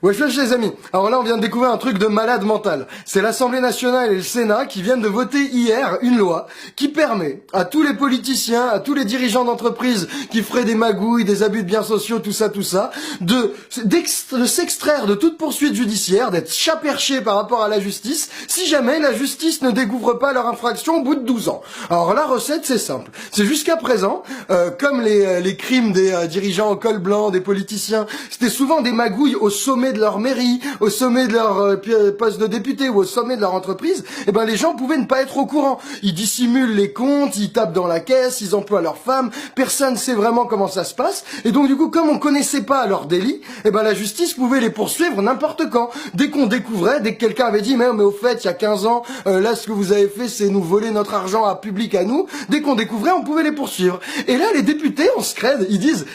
Wesh les amis, alors là on vient de découvrir un truc de malade mental. C'est l'Assemblée nationale et le Sénat qui viennent de voter hier une loi qui permet à tous les politiciens, à tous les dirigeants d'entreprises qui feraient des magouilles, des abus de biens sociaux, tout ça, de s'extraire de toute poursuite judiciaire, d'être chaperchés par rapport à la justice, si jamais la justice ne découvre pas leur infraction au bout de 12 ans. Alors la recette c'est simple, c'est jusqu'à présent, comme les crimes des dirigeants au col blanc, des politiciens, c'était souvent des magouilles au sommet de leur mairie, au sommet de leur poste de député ou au sommet de leur entreprise, et ben les gens pouvaient ne pas être au courant. Ils dissimulent les comptes, ils tapent dans la caisse, ils emploient leurs femmes, personne sait vraiment comment ça se passe, et donc du coup comme on connaissait pas leurs délits, et ben la justice pouvait les poursuivre n'importe quand. Dès qu'on découvrait, dès que quelqu'un avait dit mais au fait il y a 15 ans, là ce que vous avez fait c'est nous voler notre argent à public à nous, dès qu'on découvrait on pouvait les poursuivre. Et là les députés en scred, ils disent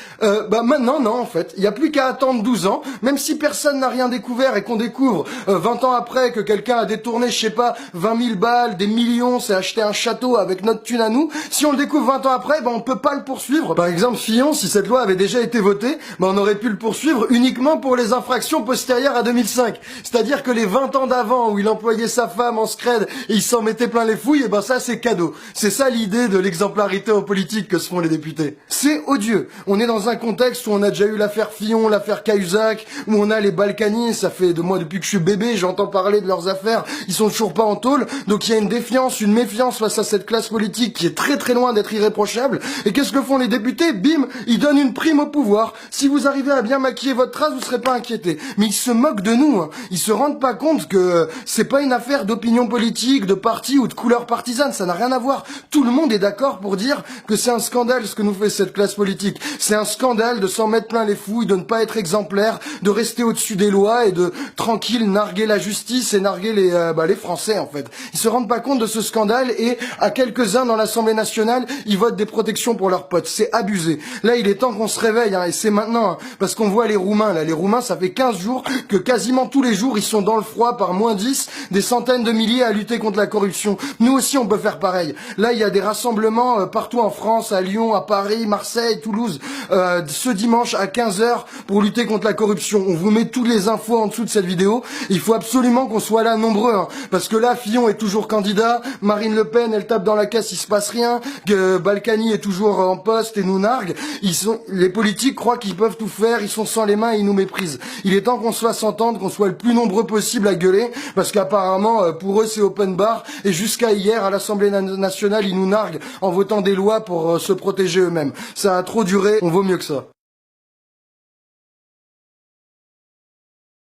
maintenant non en fait, il y a plus qu'à attendre 12 ans, même si personne n'a rien découvert et qu'on découvre 20 ans après que quelqu'un a détourné, je sais pas, 20 000 balles, des millions, s'est acheté un château avec notre thune à nous, si on le découvre 20 ans après, ben on peut pas le poursuivre. Par exemple, Fillon, si cette loi avait déjà été votée, ben on aurait pu le poursuivre uniquement pour les infractions postérieures à 2005. C'est-à-dire que les 20 ans d'avant où il employait sa femme en scred et il s'en mettait plein les fouilles, et ben ça c'est cadeau. C'est ça l'idée de l'exemplarité en politique que se font les députés. C'est odieux. On est dans un contexte où on a déjà eu l'affaire Fillon, l'affaire Cahuzac, où on a les Balkany, ça fait de moi depuis que je suis bébé, j'entends parler de leurs affaires, ils sont toujours pas en tôle, donc il y a une défiance, une méfiance face à cette classe politique qui est très très loin d'être irréprochable, et qu'est-ce que font les députés? Bim, ils donnent une prime au pouvoir. Si vous arrivez à bien maquiller votre trace, vous serez pas inquiétés. Mais ils se moquent de nous, hein. Ils se rendent pas compte que c'est pas une affaire d'opinion politique, de parti ou de couleur partisane, ça n'a rien à voir. Tout le monde est d'accord pour dire que c'est un scandale ce que nous fait cette classe politique. C'est un scandale de s'en mettre plein les fouilles, de ne pas être exemplaire, de rester au-dessus des lois et de tranquille narguer la justice et narguer les Français en fait. Ils se rendent pas compte de ce scandale et à quelques-uns dans l'Assemblée nationale, ils votent des protections pour leurs potes. C'est abusé. Là, il est temps qu'on se réveille hein, et c'est maintenant hein, parce qu'on voit les Roumains là. Les Roumains, ça fait 15 jours que quasiment tous les jours, ils sont dans le froid par -10, des centaines de milliers à lutter contre la corruption. Nous aussi, on peut faire pareil. Là, il y a des rassemblements partout en France, à Lyon, à Paris, Marseille, Toulouse, ce dimanche à 15h pour lutter contre la corruption. On vous met toutes les infos en dessous de cette vidéo. Il faut absolument qu'on soit là nombreux, hein, parce que là, Fillon est toujours candidat, Marine Le Pen, elle tape dans la caisse, il se passe rien, que Balkany est toujours en poste et nous nargue. Les politiques croient qu'ils peuvent tout faire, ils sont sans les mains et ils nous méprisent. Il est temps qu'on se fasse entendre, qu'on soit le plus nombreux possible à gueuler, parce qu'apparemment, pour eux, c'est open bar, et jusqu'à hier, à l'Assemblée nationale, ils nous narguent en votant des lois pour se protéger eux-mêmes. Ça a trop duré, on vaut mieux que ça.